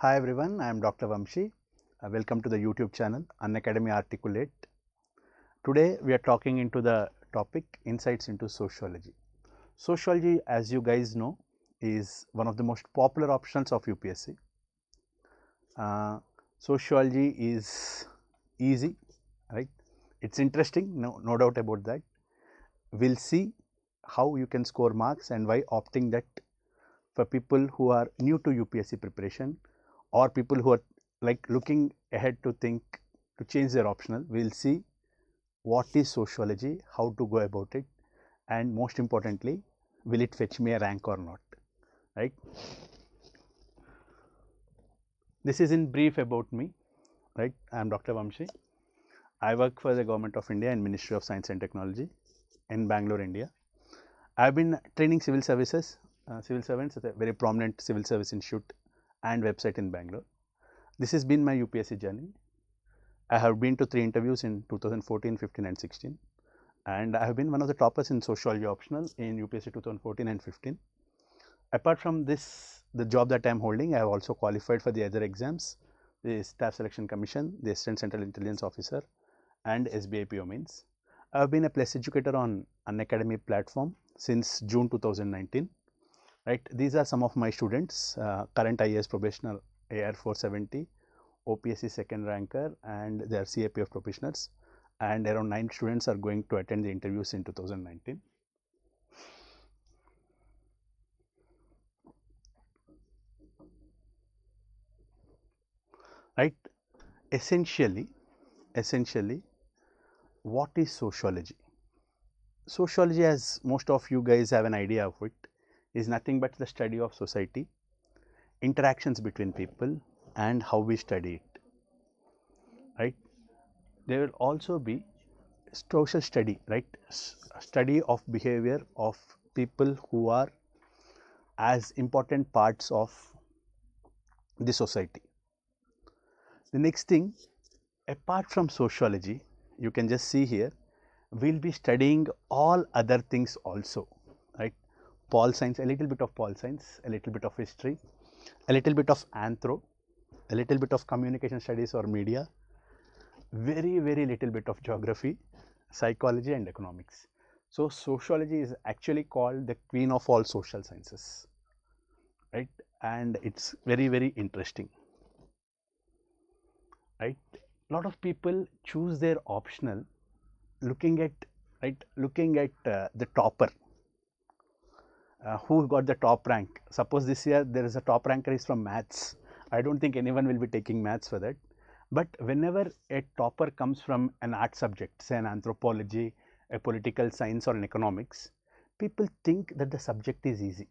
Hi everyone, I am Dr. Vamshi. Welcome to the YouTube channel Unacademy Articulate. Today we are talking into the topic insights into sociology. Sociology, as you guys know, is one of the most popular options of UPSC. Sociology is easy, right? It's interesting, no doubt about that. We'll see how you can score marks and why opting that for people who are new to UPSC preparation or people who are like looking ahead to think to change their optional. We'll see what is sociology, how to go about it, and most importantly, will it fetch me a rank or not, right? This is in brief about me, right? I am Dr. Vamshi. I work for the Government of India and Ministry of Science and Technology in Bangalore, India. I have been training civil services, civil servants at a very prominent civil service institute and website in Bangalore. This has been my UPSC journey. I have been to 3 interviews in 2014, 15 and 16, and I have been one of the toppers in sociology optional in UPSC 2014 and 15. Apart from this, the job that I am holding, I have also qualified for the other exams, the Staff Selection Commission, the Assistant Central Intelligence Officer and SBI PO Mains. I have been a plus educator on Unacademy platform since June 2019. Right, these are some of my students, current IAS probationer AR 470, OPSC second ranker, and they are CAPF professionals, and around 9 students are going to attend the interviews in 2019. Right, essentially, what is sociology? Sociology, as most of you guys have an idea of it, is nothing but the study of society, interactions between people, and how we study it. Right, there will also be social study, right? Study of behavior of people who are as important parts of the society. The next thing, apart from sociology, you can just see here, we'll be studying all other things also, right? Pol science, a little bit of pol science, a little bit of history, a little bit of anthro, a little bit of communication studies or media, very little bit of geography, psychology and economics. So sociology is actually called the queen of all social sciences, right? And it's very interesting, right? A lot of people choose their optional looking at, right, the topper, who got the top rank. Suppose this year there is a top ranker is from maths. I don't think anyone will be taking maths for that. But whenever a topper comes from an art subject, say an anthropology, a political science or an economics, people think that the subject is easy,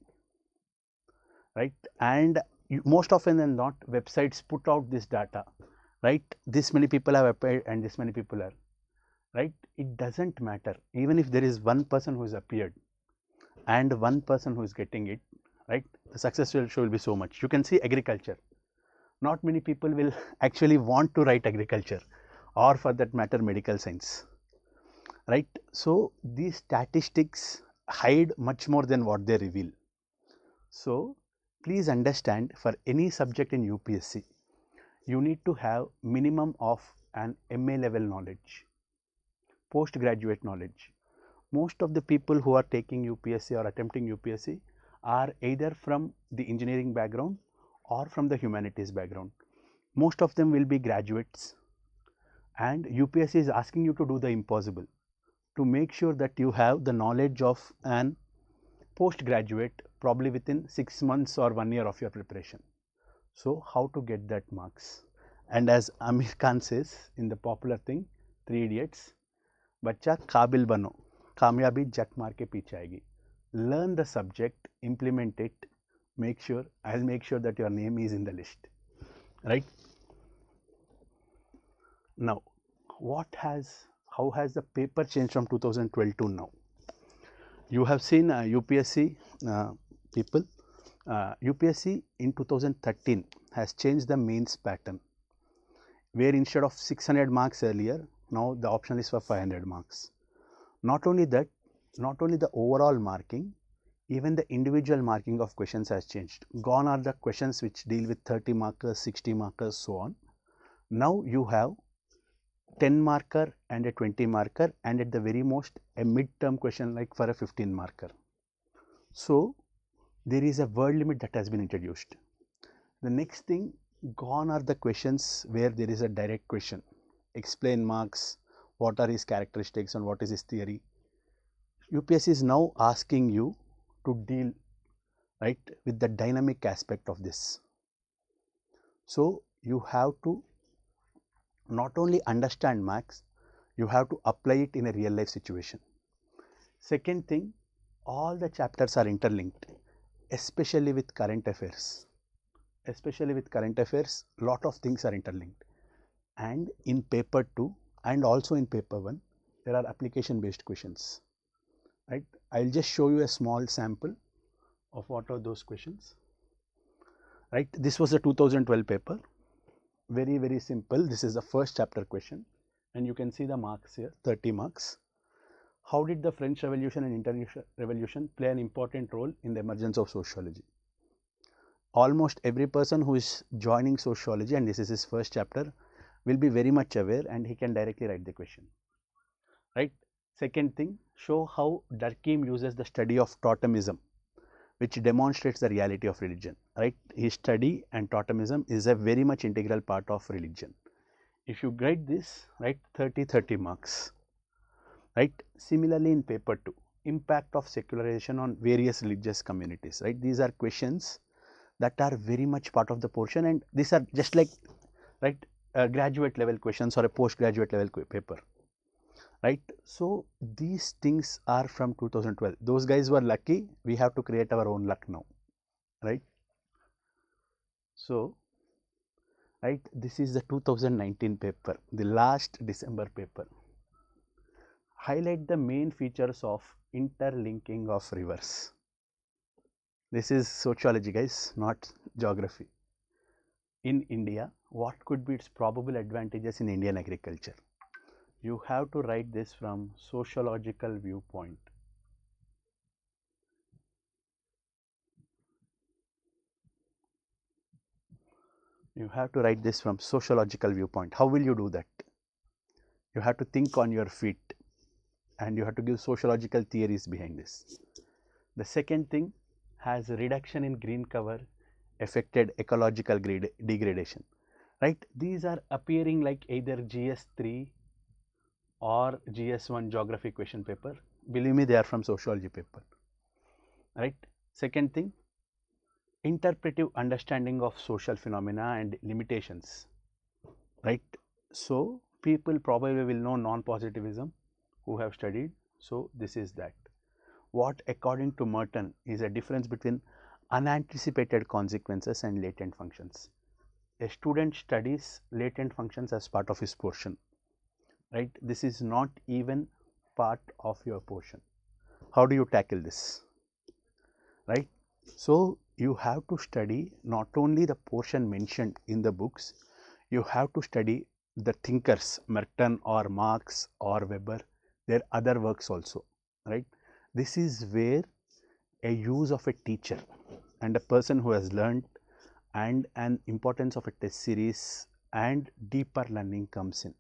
right? And most often than not, websites put out this data, right? This many people have appeared and this many people are, right? It doesn't matter. Even if there is one person who has appeared and one person who is getting it, right? The success ratio will be so much. You can see agriculture. Not many people will actually want to write agriculture or for that matter medical science, right? So these statistics hide much more than what they reveal. So please understand, for any subject in UPSC, you need to have minimum of an MA level knowledge, postgraduate knowledge. Most of the people who are taking UPSC or attempting UPSC are either from the engineering background or from the humanities background. Most of them will be graduates, and UPSC is asking you to do the impossible to make sure that you have the knowledge of an postgraduate probably within 6 months or 1 year of your preparation. So how to get that marks? And as Amir Khan says in the popular thing, 3 Idiots, बच्चा काबिल बनो, कामयाबी जक मार के पीछे आएगी. Learn the subject, implement it, make sure, I'll make sure that your name is in the list, right? Now, how has the paper changed from 2012 to now? You have seen UPSC people. UPSC in 2013 has changed the mains pattern, where instead of 600 marks earlier, now the option is for 500 marks. Not only that, not only the overall marking, even the individual marking of questions has changed. Gone are the questions which deal with 30 markers, 60 markers, so on. Now you have 10 marker and a 20 marker, and at the very most a mid-term question like for a 15 marker. So there is a word limit that has been introduced. The next thing, gone are the questions where there is a direct question. Explain marks, what are his characteristics and what is his theory. UPSC is now asking you to deal right with the dynamic aspect of this. So you have to not only understand maths, you have to apply it in a real life situation. Second thing, all the chapters are interlinked, especially with current affairs. Especially with current affairs, lot of things are interlinked. And in paper 2 and also in paper 1, there are application based questions. Right? I'll just show you a small sample of what are those questions. Right? This was a 2012 paper. Very, very simple. This is the first chapter question. And you can see the marks here, 30 marks. How did the French Revolution and Industrial Revolution play an important role in the emergence of sociology? Almost every person who is joining sociology, and this is his first chapter, will be very much aware and he can directly write the question. Right? Second thing, show how Durkheim uses the study of totemism, which demonstrates the reality of religion. Right? His study and totemism is a very much integral part of religion. If you write this, right, 30 marks. Right? Similarly in paper 2, impact of secularization on various religious communities. Right? These are questions that are very much part of the portion, and these are just like right graduate level questions or a postgraduate level paper. Right? So these things are from 2012. Those guys were lucky. We have to create our own luck now. Right? So right, this is the 2019 paper, the last December paper. Highlight the main features of interlinking of rivers. This is sociology, guys, not geography. In India, what could be its probable advantages in Indian agriculture? You have to write this from sociological viewpoint. You have to write this from sociological viewpoint. How will you do that? You have to think on your feet and you have to give sociological theories behind this. The second thing, has reduction in green cover affected ecological degradation. Right? These are appearing like either GS3 or GS1 geography question paper. Believe me, they are from sociology paper. Right? Second thing, interpretive understanding of social phenomena and limitations. Right? So people probably will know non-positivism who have studied. So this is that. What according to Merton is a difference between unanticipated consequences and latent functions. A student studies latent functions as part of his portion. Right? This is not even part of your portion. How do you tackle this? Right? So you have to study not only the portion mentioned in the books, you have to study the thinkers, Merton or Marx or Weber, their other works also. Right? This is where a use of a teacher and a person who has learned and an importance of a test series and deeper learning comes in.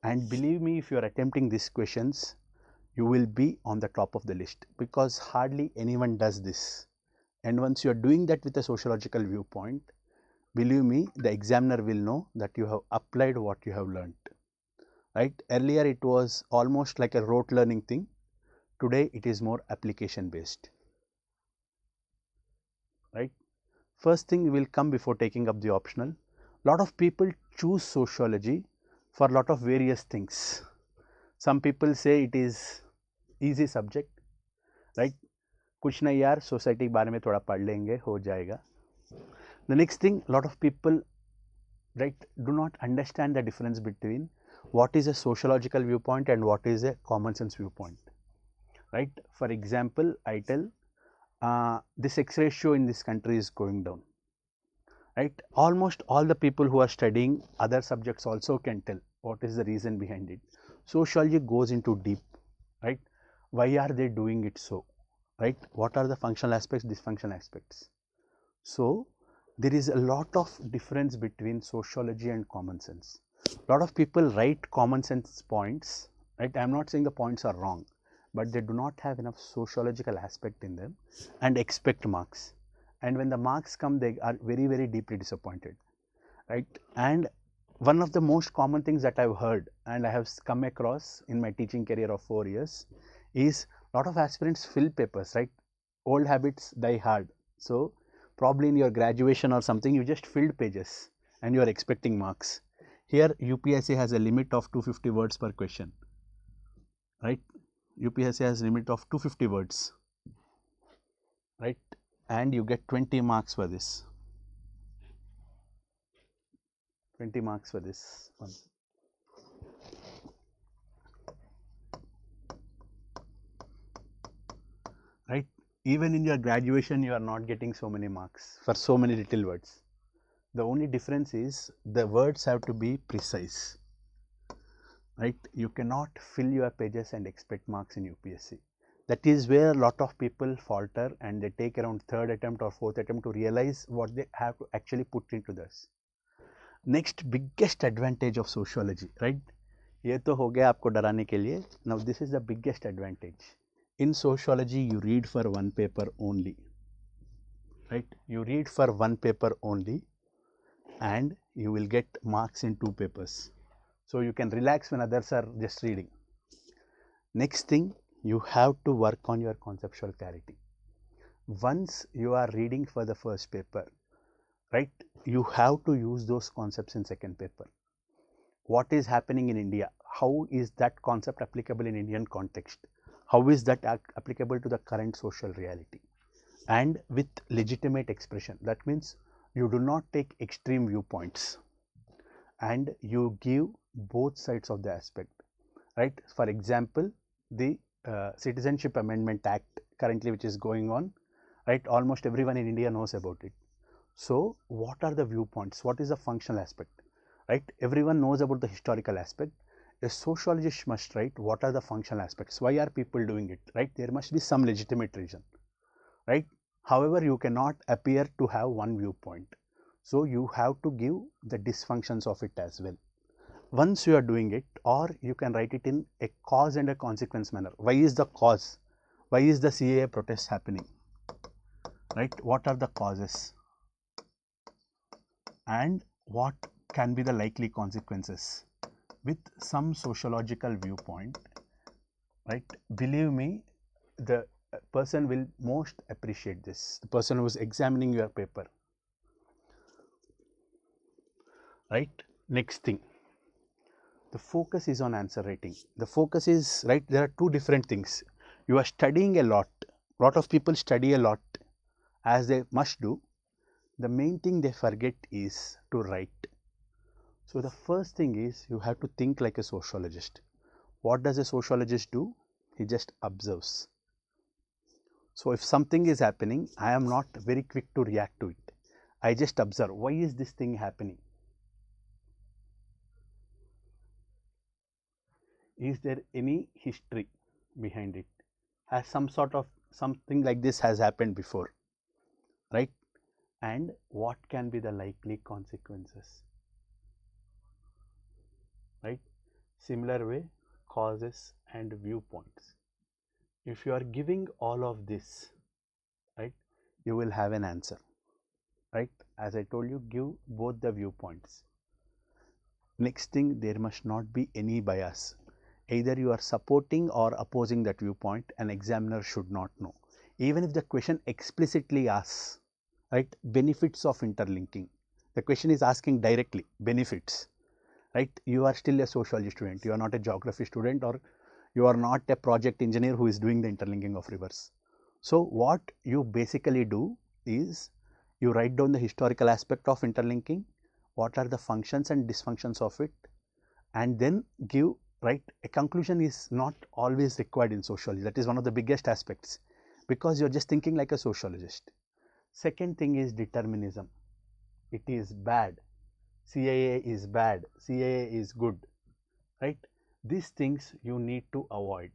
And believe me, if you are attempting these questions, you will be on the top of the list, because hardly anyone does this. And once you are doing that with a sociological viewpoint, believe me, the examiner will know that you have applied what you have learned. Right? Earlier it was almost like a rote learning thing. Today it is more application based. Right? First thing will come before taking up the optional. Lot of people choose sociology for lot of various things. Some people say it is easy subject, right? कुछ नहीं यार, society के बारे में थोड़ा पढ़ लेंगे, हो जाएगा. The next thing, lot of people, right, do not understand the difference between what is a sociological viewpoint and what is a common sense viewpoint. Right? For example, I tell the sex ratio in this country is going down. Right? Almost all the people who are studying other subjects also can tell what is the reason behind it. Sociology goes into deep. Right? Why are they doing it so? right? What are the functional aspects, dysfunctional aspects? So there is a lot of difference between sociology and common sense. A lot of people write common sense points, right? I am not saying the points are wrong, but they do not have enough sociological aspect in them and expect marks. And when the marks come, they are very, very deeply disappointed, right? And one of the most common things that I've heard and I have come across in my teaching career of 4 years is a lot of aspirants fill papers, right? Old habits die hard. So probably in your graduation or something, you just filled pages and you are expecting marks. Here UPSC has a limit of 250 words per question, right? UPSC has a limit of 250 words, right? And you get 20 marks for this. 20 marks for this one. Right? Even in your graduation, you are not getting so many marks for so many little words. The only difference is the words have to be precise, right? You cannot fill your pages and expect marks in UPSC. That is where a lot of people falter and they take around third attempt or fourth attempt to realize what they have to actually put into this. Next biggest advantage of sociology, right? ये तो हो गया आपको डराने के लिए. Now this is the biggest advantage. In sociology, you read for one paper only, right? You read for one paper only and you will get marks in two papers. So you can relax when others are just reading. Next thing, you have to work on your conceptual clarity. Once you are reading for the first paper, right, you have to use those concepts in second paper. What is happening in India? How is that concept applicable in Indian context? How is that applicable to the current social reality? And with legitimate expression. That means you do not take extreme viewpoints and you give both sides of the aspect, right? For example, the Citizenship Amendment Act currently which is going on, right? Almost everyone in India knows about it. So what are the viewpoints? What is the functional aspect, right? Everyone knows about the historical aspect. A sociologist must write what are the functional aspects. Why are people doing it, right? There must be some legitimate reason, right? However, you cannot appear to have one viewpoint. So you have to give the dysfunctions of it as well. Once you are doing it, or you can write it in a cause and a consequence manner. Why is the cause? Why is the CAA protest happening? Right? What are the causes? And what can be the likely consequences? With some sociological viewpoint, right? Believe me, the person will most appreciate this. The person who is examining your paper, right? Next thing, the focus is on answer writing. The focus is, right, there are two different things. You are studying a lot. Lot of people study a lot as they must do. The main thing they forget is to write. So the first thing is you have to think like a sociologist. What does a sociologist do? He just observes. So if something is happening, I am not very quick to react to it. I just observe. Why is this thing happening? Is there any history behind it? Has some sort of something like this has happened before, right? And what can be the likely consequences, right? Similar way, causes and viewpoints. If you are giving all of this, right, you will have an answer, right? As I told you, give both the viewpoints. Next thing, there must not be any bias. Either you are supporting or opposing that viewpoint, an examiner should not know. Even if the question explicitly asks, right, benefits of interlinking, the question is asking directly benefits, right? You are still a sociology student, you are not a geography student, or you are not a project engineer who is doing the interlinking of rivers. So what you basically do is you write down the historical aspect of interlinking, what are the functions and dysfunctions of it, and then give, right? A conclusion is not always required in sociology. That is one of the biggest aspects, because you're just thinking like a sociologist. Second thing is determinism. It is bad. CAA is bad. CAA is good, right? These things you need to avoid.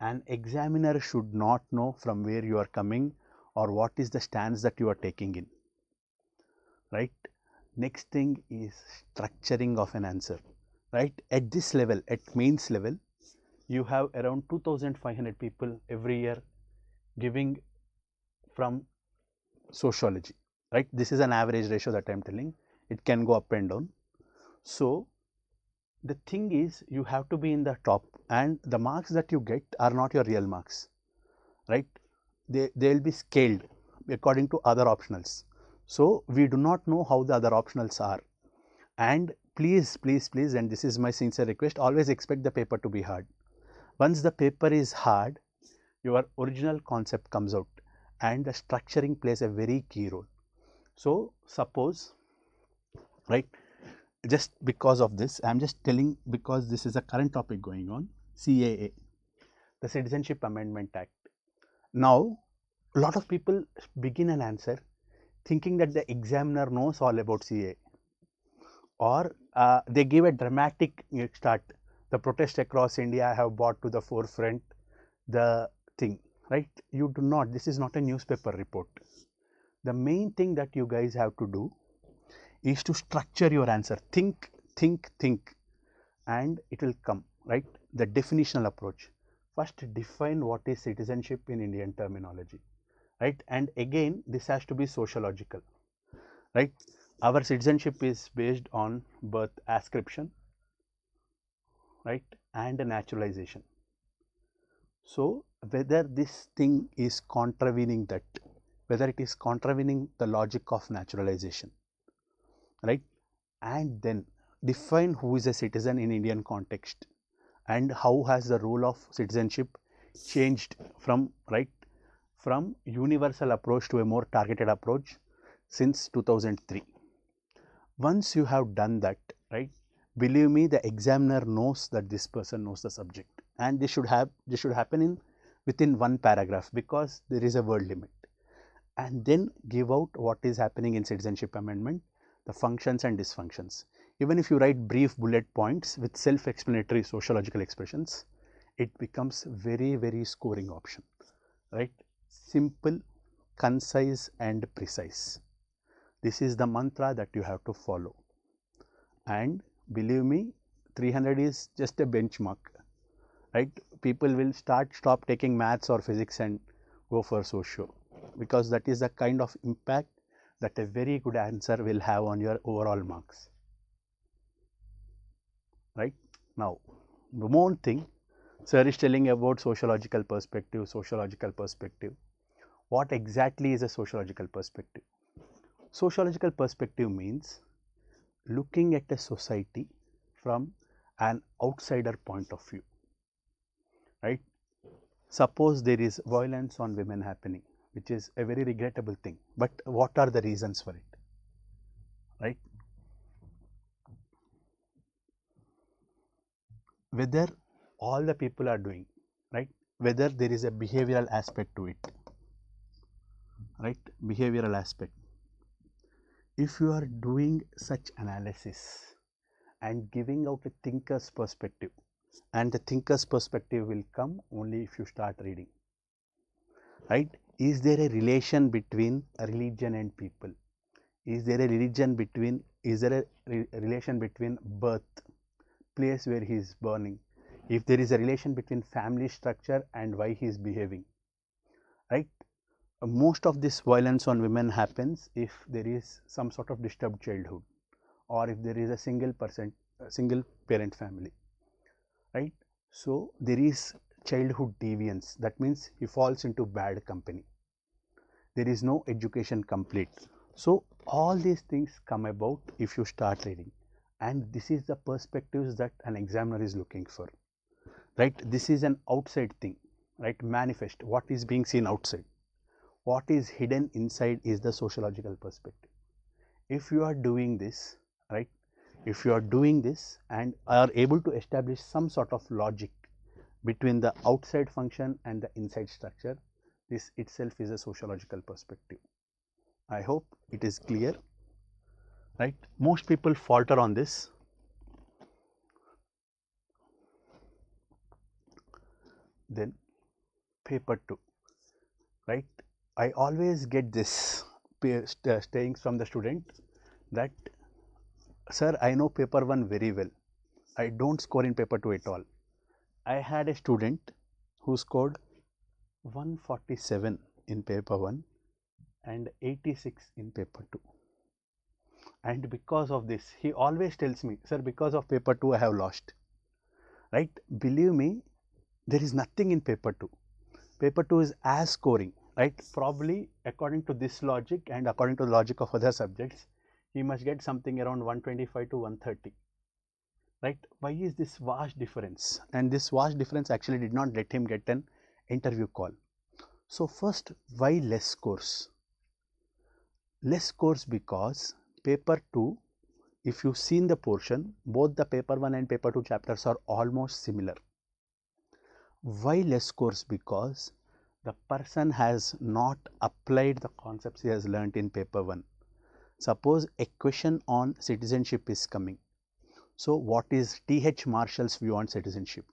An examiner should not know from where you are coming or what is the stance that you are taking in, right? Next thing is structuring of an answer, right? At this level, at mains level, you have around 2500 people every year giving from sociology, right? This is an average ratio that I am telling. It can go up and down. So the thing is, you have to be in the top, and the marks that you get are not your real marks, right? They will be scaled according to other optionals. So we do not know how the other optionals are, and please, please, please, and this is my sincere request, always expect the paper to be hard. Once the paper is hard, your original concept comes out, and the structuring plays a very key role. So suppose, right, just because of this, I am just telling, because this is a current topic going on, CAA, the Citizenship Amendment Act. Now, a lot of people begin an answer thinking that the examiner knows all about CAA, or they give a dramatic start. The protest across India have brought to the forefront the thing, right? You do not, this is not a newspaper report. The main thing that you guys have to do is to structure your answer. Think, think, think, and it will come, right? The definitional approach. First, define what is citizenship in Indian terminology, right? And again, this has to be sociological, right? Our citizenship is based on birth ascription, right, and naturalization. So whether this thing is contravening that, whether it is contravening the logic of naturalization, right, and then define who is a citizen in Indian context and how has the role of citizenship changed from, right, from universal approach to a more targeted approach since 2003. Once you have done that, right, believe me, the examiner knows that this person knows the subject, and this should happen in within one paragraph, because there is a word limit. And then give out what is happening in citizenship amendment, the functions and dysfunctions. Even if you write brief bullet points with self-explanatory sociological expressions, it becomes very, very scoring option, right? Simple, concise, and precise. This is the mantra that you have to follow. And believe me, 300 is just a benchmark, right? People will stop taking maths or physics and go for socio, because that is the kind of impact that a very good answer will have on your overall marks, right? Now, the more thing, sir is telling about sociological perspective. What exactly is a sociological perspective? Sociological perspective means looking at a society from an outsider point of view, right? Suppose there is violence on women happening, which is a very regrettable thing, but what are the reasons for it, right? Whether all the people are doing, right? Whether there is a behavioral aspect to it, right? Behavioral aspect. If you are doing such analysis and giving out a thinker's perspective, and the thinker's perspective will come only if you start reading, right? Is there a relation between a religion and people? Is there a relation between birth, place where he is burning? If there is a relation between family structure and why he is behaving, right? Most of this violence on women happens if there is some sort of disturbed childhood, or if there is a single parent family, right? So there is childhood deviance, that means he falls into bad company. There is no education complete. So all these things come about if you start reading, and this is the perspectives that an examiner is looking for, right? This is an outside thing, right? Manifest what is being seen outside. What is hidden inside is the sociological perspective. If you are doing this, right, if you are doing this and are able to establish some sort of logic between the outside function and the inside structure, this itself is a sociological perspective. I hope it is clear, right? Most people falter on this. Then paper 2, right? I always get this staying from the student that, sir, I know paper 1 very well. I don't score in paper 2 at all. I had a student who scored 147 in paper 1 and 86 in paper 2. And because of this, he always tells me, sir, because of paper 2, I have lost. Right? Believe me, there is nothing in paper 2. Paper 2 is as scoring, right? Probably according to this logic and according to the logic of other subjects, he must get something around 125 to 130. Right? Why is this vast difference? And this vast difference actually did not let him get an interview call. So first, why less scores? Less scores because paper 2, if you've seen the portion, both the paper 1 and paper 2 chapters are almost similar. Why less scores? Because the person has not applied the concepts he has learnt in paper 1. Suppose a question on citizenship is coming. So what is T.H. Marshall's view on citizenship?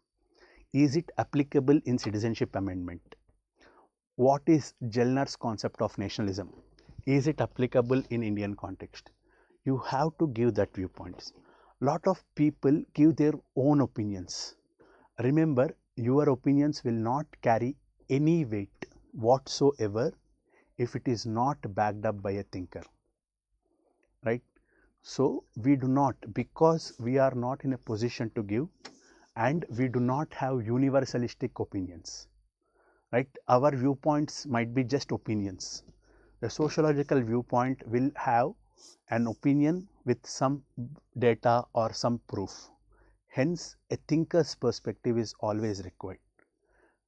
Is it applicable in citizenship amendment? What is Gellner's concept of nationalism? Is it applicable in Indian context? You have to give that viewpoints. Lot of people give their own opinions. Remember, your opinions will not carry any weight whatsoever if it is not backed up by a thinker, right? So we do not, because we are not in a position to give, and we do not have universalistic opinions, right? Our viewpoints might be just opinions. The sociological viewpoint will have an opinion with some data or some proof. Hence, a thinker's perspective is always required.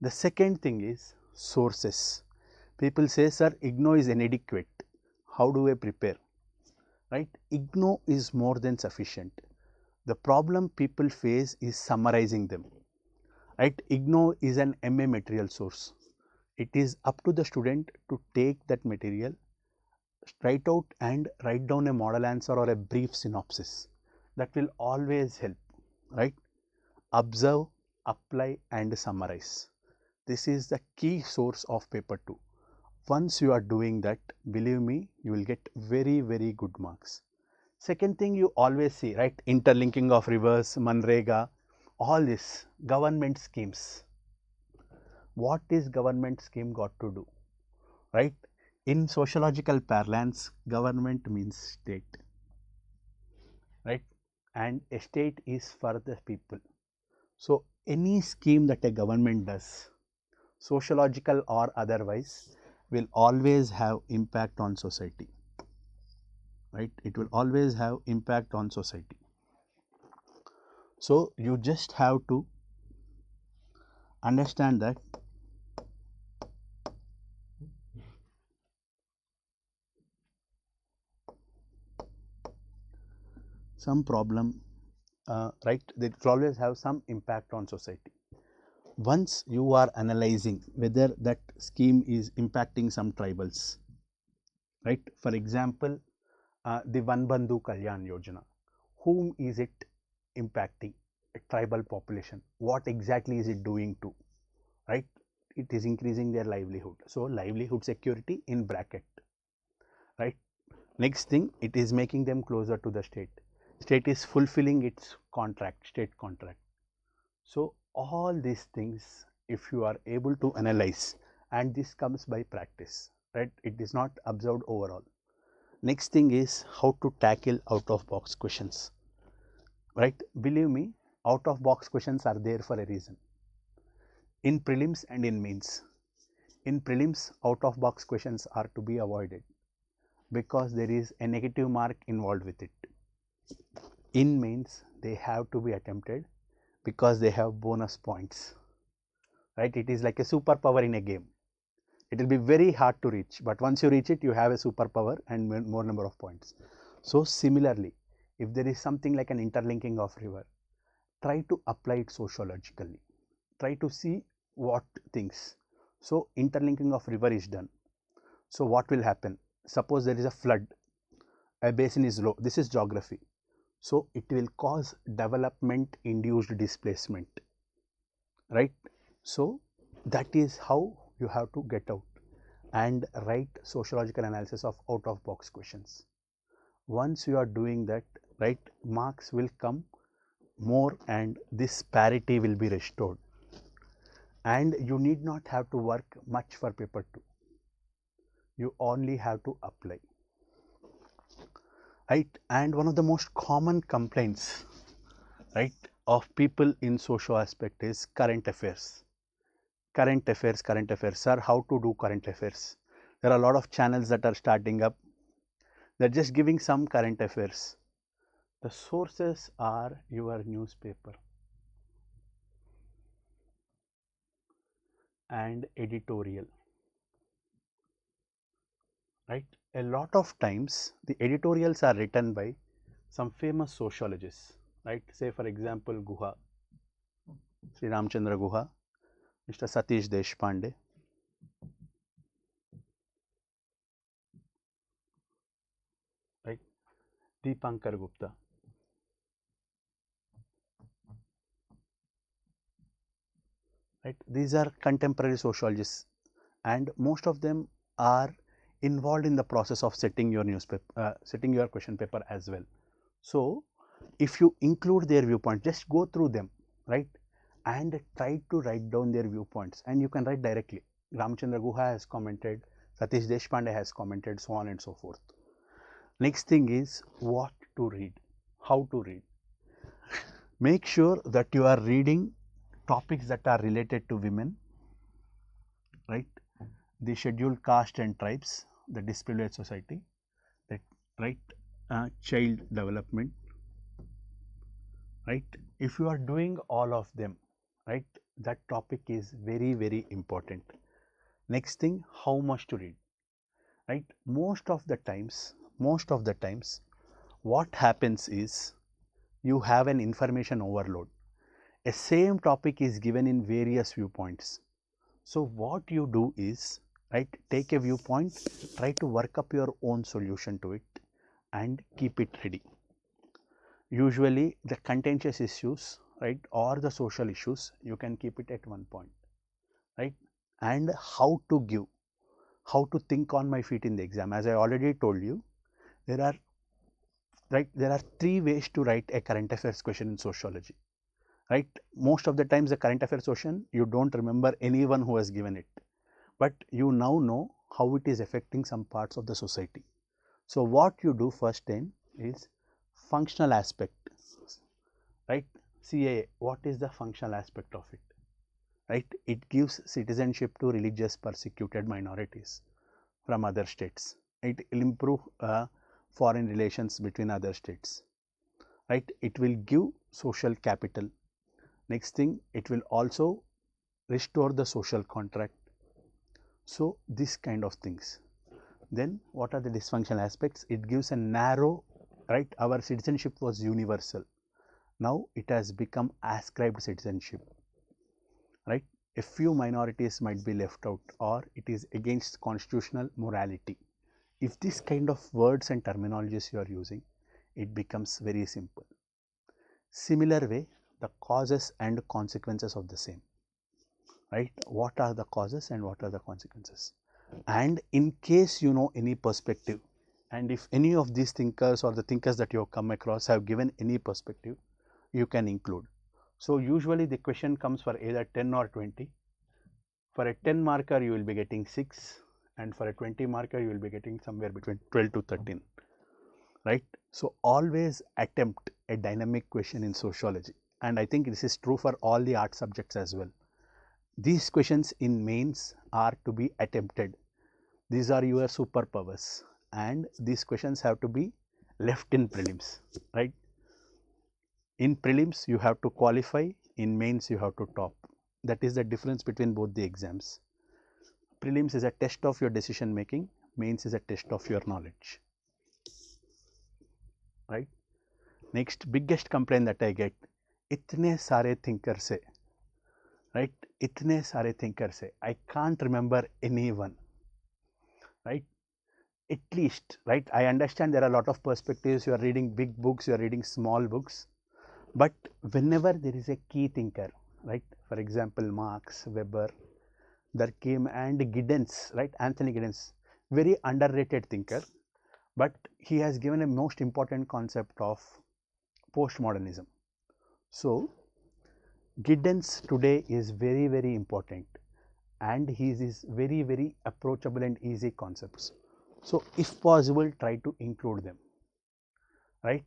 The second thing is sources. People say, sir, IGNOU is inadequate. How do I prepare? Right? IGNOU is more than sufficient. The problem people face is summarizing them. Right? IGNOU is an MA material source. It is up to the student to take that material, write out and write down a model answer or a brief synopsis. That will always help, right? Observe, apply and summarize. This is the key source of paper 2. Once you are doing that, believe me, you will get very, very good marks. Second thing you always see, right? Interlinking of rivers, Manrega, all this, government schemes. What is government scheme got to do, right? In sociological parlance, government means state, right? And a state is for the people. So any scheme that a government does, sociological or otherwise, will always have impact on society, right? It will always have impact on society. So you just have to understand that some problem, right? It will always have some impact on society. Once you are analyzing whether that scheme is impacting some tribals, right? For example, the Van Bandhu Kalyan Yojana, whom is it impacting? A tribal population. What exactly is it doing to, right? It is increasing their livelihood. So livelihood security in bracket, right? Next thing, it is making them closer to the state. State is fulfilling its contract, state contract. So all these things, if you are able to analyze, and this comes by practice, right? It is not observed overall. Next thing is how to tackle out of box questions, right? Believe me, out of box questions are there for a reason. In prelims and in mains. In prelims, out of box questions are to be avoided because there is a negative mark involved with it. In mains, they have to be attempted because they have bonus points, right? It is like a superpower in a game. It will be very hard to reach, but once you reach it, you have a superpower and more number of points. So similarly, if there is something like an interlinking of river, try to apply it sociologically. Try to see what things. So interlinking of river is done. So what will happen? Suppose there is a flood, a basin is low. This is geography. So it will cause development induced displacement, right? So that is how you have to get out and write sociological analysis of out of box questions. Once you are doing that, right, marks will come more and this parity will be restored, and you need not have to work much for paper 2. You only have to apply, right? And one of the most common complaints, right, of people in socio aspect is current affairs. Current affairs, sir. How to do current affairs? There are a lot of channels that are starting up. They're just giving some current affairs. The sources are your newspaper and editorial, right? A lot of times the editorials are written by some famous sociologists, right? Say for example Guha, Sri Ramchandra Guha, Mr. Satish Deshpande, right? Deepankar Gupta. Right? These are contemporary sociologists, and most of them are involved in the process of setting your newspaper, setting your question paper as well. So, if you include their viewpoint, just go through them, right, and try to write down their viewpoints, and you can write directly. Ramchandra Guha has commented, Satish Deshpande has commented, so on and so forth. Next thing is what to read, how to read. Make sure that you are reading topics that are related to women, right? The scheduled caste and tribes, the disprivileged society, that, right, child development, right? If you are doing all of them, right, that topic is very, very important. Next thing, how much to read, right? Most of the times, what happens is you have an information overload. A same topic is given in various viewpoints. So what you do is, right, take a viewpoint, try to work up your own solution to it and keep it ready. Usually the contentious issues, right, or the social issues, you can keep it at one point, right? And how to give, how to think on my feet in the exam. As I already told you, there are, right, there are 3 ways to write a current affairs question in sociology, right? Most of the times the current affairs question, you don't remember anyone who has given it, but you now know how it is affecting some parts of the society. So what you do first time is functional aspect, right? CAA, what is the functional aspect of it, right? It gives citizenship to religious persecuted minorities from other states. It will improve foreign relations between other states, right? It will give social capital. Next thing, it will also restore the social contract. So this kind of things. Then what are the dysfunctional aspects? It gives a narrow, right? Our citizenship was universal. Now it has become ascribed citizenship, right? A few minorities might be left out, or it is against constitutional morality. If this kind of words and terminologies you are using, it becomes very simple. Similar way, the causes and consequences of the same, right? What are the causes and what are the consequences? And in case you know any perspective, and if any of these thinkers or the thinkers that you have come across have given any perspective, you can include. So usually the question comes for either 10 or 20. For a 10 marker you will be getting 6, and for a 20 marker you will be getting somewhere between 12 to 13, right? So always attempt a dynamic question in sociology, and I think this is true for all the art subjects as well. These questions in mains are to be attempted. These are your superpowers, and these questions have to be left in prelims, right? In prelims you have to qualify, in mains you have to top. That is the difference between both the exams. Prelims is a test of your decision making, mains is a test of your knowledge, right? Next, biggest complaint that I get, itne sare thinkers hai, right? Itne sare thinkers hai, I can't remember anyone, right? At least, right, I understand there are a lot of perspectives, you are reading big books, you are reading small books, but whenever there is a key thinker, right, for example Marx, Weber, there came and Giddens, right? Anthony Giddens, very underrated thinker, but he has given a most important concept of postmodernism. So Giddens today is very, very important, and he is very, very approachable and easy concepts. So if possible, try to include them, right?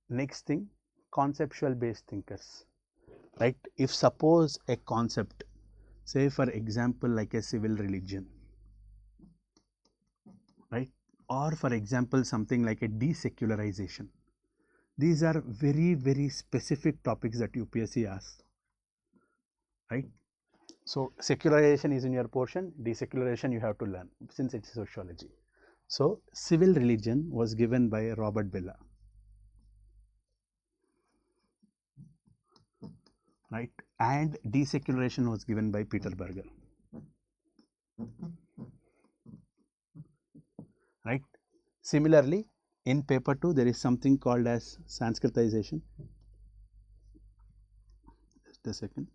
Next thing, conceptual based thinkers, right? If suppose a concept, say for example like a civil religion, right, or for example something like a desecularization, these are very, very specific topics that UPSC asks, right? So secularization is in your portion, desecularization you have to learn since it's sociology. So civil religion was given by Robert Bellah, right, and desecularization was given by Peter Berger, right? Similarly, in paper 2 there is something called as Sanskritization. Just a second.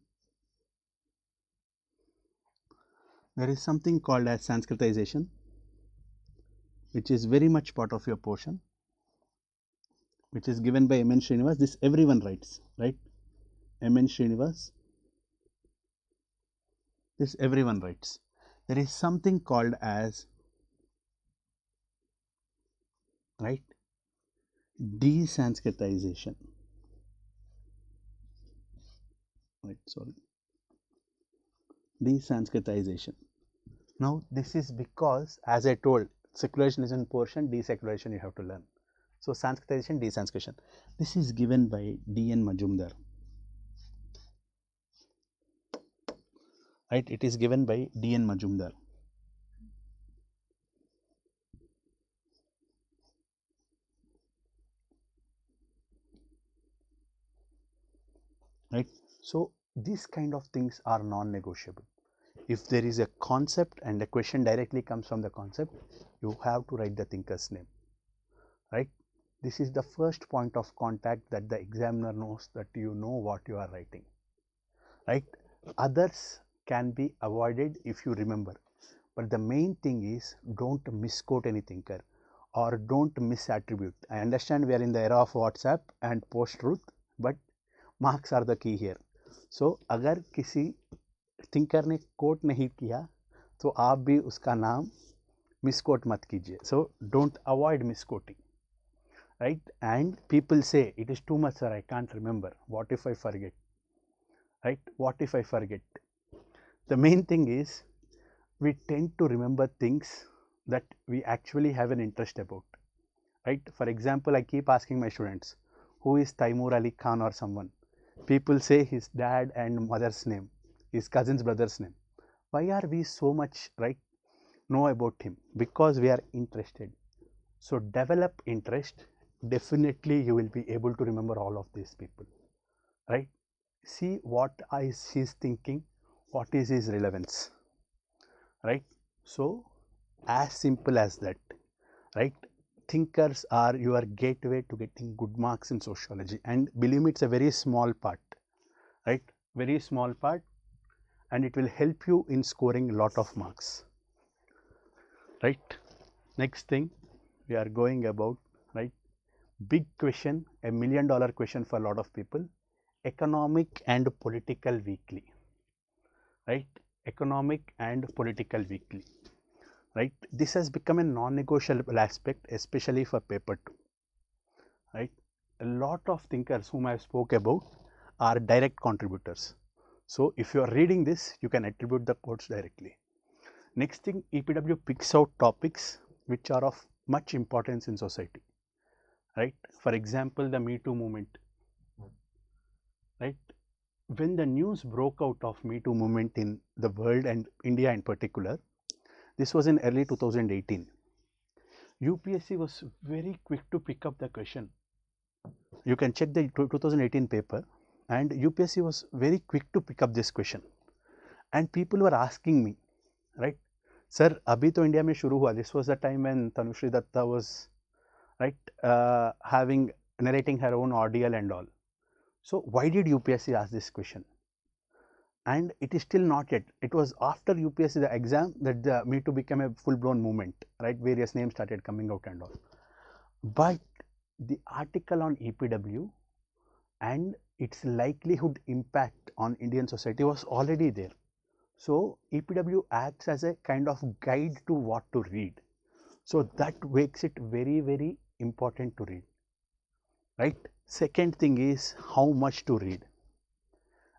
There is something called as Sanskritization, which is very much part of your portion, which is given by M.N. Srinivas. This everyone writes, right? M.N. Srinivas. This everyone writes. There is something called as, right, desanskritization. Right, sorry. Desanskritization. Now, this is because, as I told, secularization is in portion, desecularization you have to learn. So, Sanskritization, desanskritization. This is given by D.N. Majumdar. Right, it is given by D.N. Majumdar. Right. So, these kind of things are non-negotiable. If there is a concept and a question directly comes from the concept, you have to write the thinker's name, right? This is the first point of contact that the examiner knows that you know what you are writing, right? Others can be avoided if you remember, but the main thing is don't misquote any thinker or don't misattribute. I understand we are in the era of WhatsApp and post-truth, but marks are the key here. So अगर किसी thinker ने coat नहीं किया तो आप भी उसका नाम मिसकोट मत कीजिए. So don't avoid misquoting, right? And people say it is too much, sir, I can't remember. What if I forget, right? What if I forget? The main thing is we tend to remember things that we actually have an interest about, right? For example, I keep asking my students, who is Taimur Ali Khan or someone? People say his dad and mother's name, his cousin's brother's name. Why are we so much, right, know about him? Because we are interested. So develop interest, definitely you will be able to remember all of these people, right? See what is his thinking, what is his relevance, right? So as simple as that, right? Thinkers are your gateway to getting good marks in sociology, and believe me, it's a very small part, right? Very small part, and it will help you in scoring a lot of marks, right? Next thing we are going about, right? Big question, $1 million question for a lot of people, economic and political weekly, right? Economic and political weekly, right? This has become a non-negotiable aspect, especially for paper 2, right? A lot of thinkers whom I spoke about are direct contributors. So if you are reading this, you can attribute the quotes directly. Next thing, EPW picks out topics which are of much importance in society, right? For example, the Me Too movement, right? When the news broke out of Me Too movement in the world and India in particular, this was in early 2018. UPSC was very quick to pick up the question. You can check the 2018 paper, and UPSC was very quick to pick up this question. And people were asking me, right, sir, abhi to India mein shuru hua. This was the time when Tanushree Datta was, right, having narrating her own ordeal and all. So why did UPSC ask this question? and it is still not yet. It was after UPSC the exam that the Me Too became a full-blown movement, right? Various names started coming out and all. But the article on EPW and its likelihood impact on Indian society was already there. So EPW acts as a kind of guide to what to read. So that makes it very, very important to read, right? Second thing is how much to read.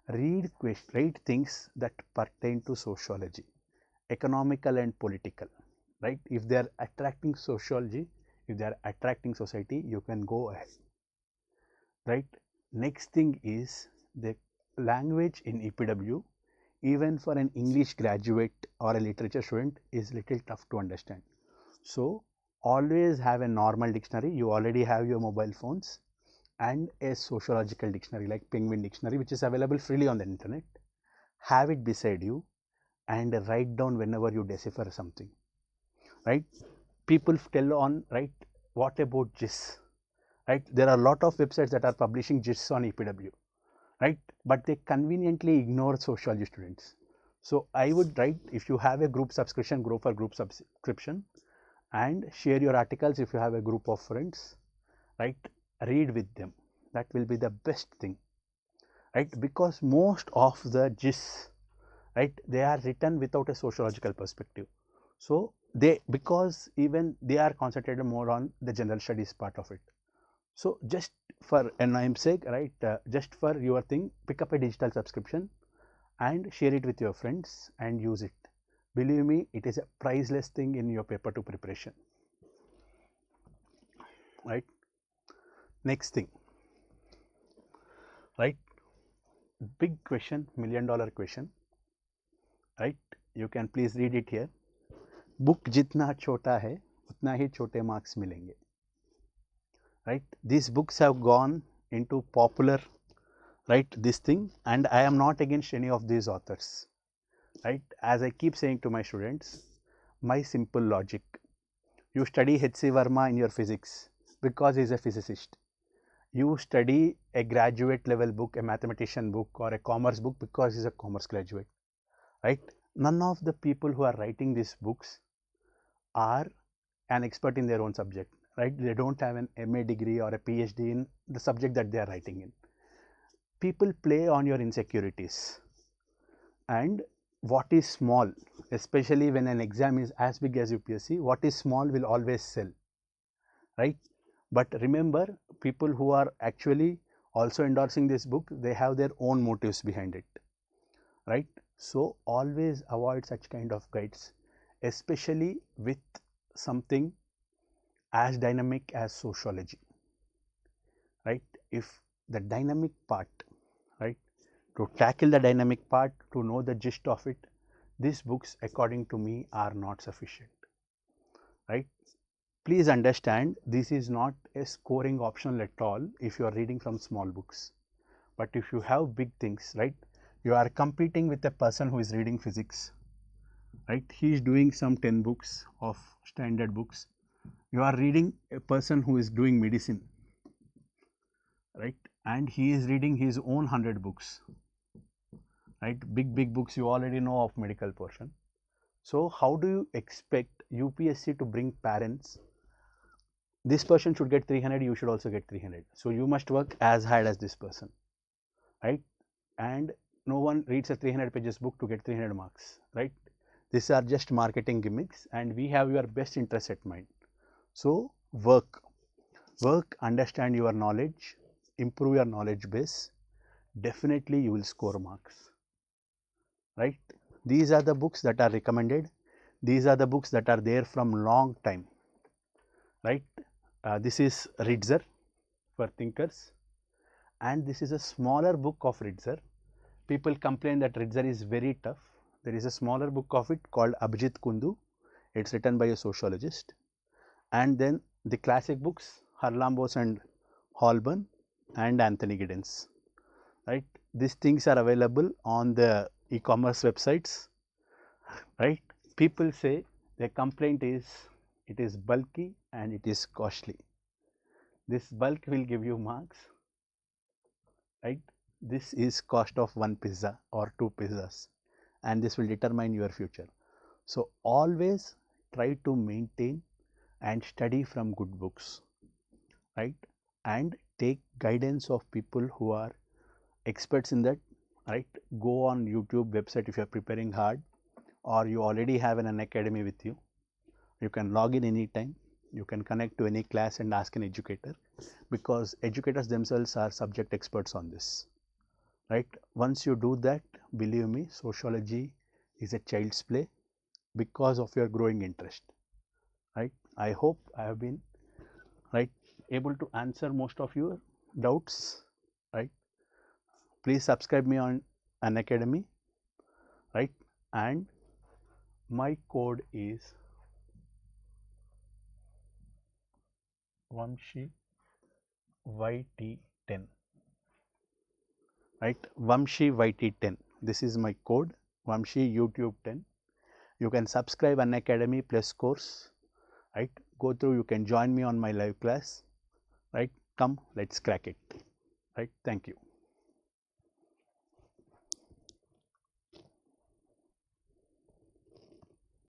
Read things that pertain to sociology, economical and political, right? If they are attracting sociology, if they are attracting society, you can go ahead, right? Next thing is the language in EPW, even for an English graduate or a literature student, is little tough to understand. So always have a normal dictionary. You already have your mobile phones, and a sociological dictionary like Penguin Dictionary, which is available freely on the internet. Have it beside you and write down whenever you decipher something, right? People tell on, right? What about GIS, right? There are a lot of websites that are publishing GIS on EPW, right? But they conveniently ignore sociology students. So I would write, if you have a group subscription, go for group subscription and share your articles if you have a group of friends, right? Read with them. That will be the best thing, right? Because most of the GIS, right, they are written without a sociological perspective. So they, because even they are concentrated more on the general studies part of it. So just for NIM sake, right, just for your thing, pick up a digital subscription and share it with your friends and use it. Believe me, it is a priceless thing in your paper 2 preparation, right? Next thing, right? Big question, $1,000,000 question, right? You can please read it here. Book जितना छोटा है उतना ही छोटे marks मिलेंगे, right? These books have gone into popular, right, this thing, and I am not against any of these authors, right? As I keep saying to my students, my simple logic, you study H.C. Verma in your physics because he is a physicist. You study a graduate level book, a mathematician book or a commerce book because he is a commerce graduate, right? None of the people who are writing these books are an expert in their own subject, right? They don't have an MA degree or a PhD in the subject that they are writing in. People play on your insecurities, and what is small, especially when an exam is as big as UPSC, what is small will always sell, right? But remember, people who are actually also endorsing this book, they have their own motives behind it, right? So always avoid such kind of guides, especially with something as dynamic as sociology, right? If the dynamic part, right, to tackle the dynamic part, to know the gist of it, these books according to me are not sufficient, right? Please understand, this is not a scoring optional at all if you are reading from small books. But if you have big things, right, you are competing with a person who is reading physics, right? He is doing some 10 books of standard books. You are reading a person who is doing medicine, right? And he is reading his own 100 books, right? Big books you already know of medical portion. So how do you expect UPSC to bring parents? This person should get 300, you should also get 300. So you must work as hard as this person, right? And no one reads a 300 pages book to get 300 marks, right? These are just marketing gimmicks, and we have your best interest at mind. So work, understand your knowledge, improve your knowledge base. Definitely you will score marks, right? These are the books that are recommended. These are the books that are there from long time, right? This is Ritzer for thinkers, and this is a smaller book of Ritzer. People complain that Ritzer is very tough. There is a smaller book of it called Abhijit Kundu. It's written by a sociologist. And then the classic books, Harlambos and Holborn and Anthony Giddens, right? These things are available on the e-commerce websites, right? People say their complaint is it is bulky and it is costly. This bulk will give you marks, right? this is cost of one pizza or two pizzas, and this will determine your future. So always try to maintain and study from good books, right? And take guidance of people who are experts in that, right? Go on YouTube website if you are preparing hard, or you already have an academy with you. You can log in anytime. You can connect to any class and ask an educator, because educators themselves are subject experts on this, right? Once you do that, believe me, sociology is a child's play because of your growing interest, right? I hope I have been, right, able to answer most of your doubts, right? Please subscribe me on an academy, right? And my code is Vamshi YT10, right? Vamshi YT10. This is my code, Vamshi YouTube 10. You can subscribe an academy plus course, right? Go through, you can join me on my live class, right? Come, let's crack it, right? Thank you.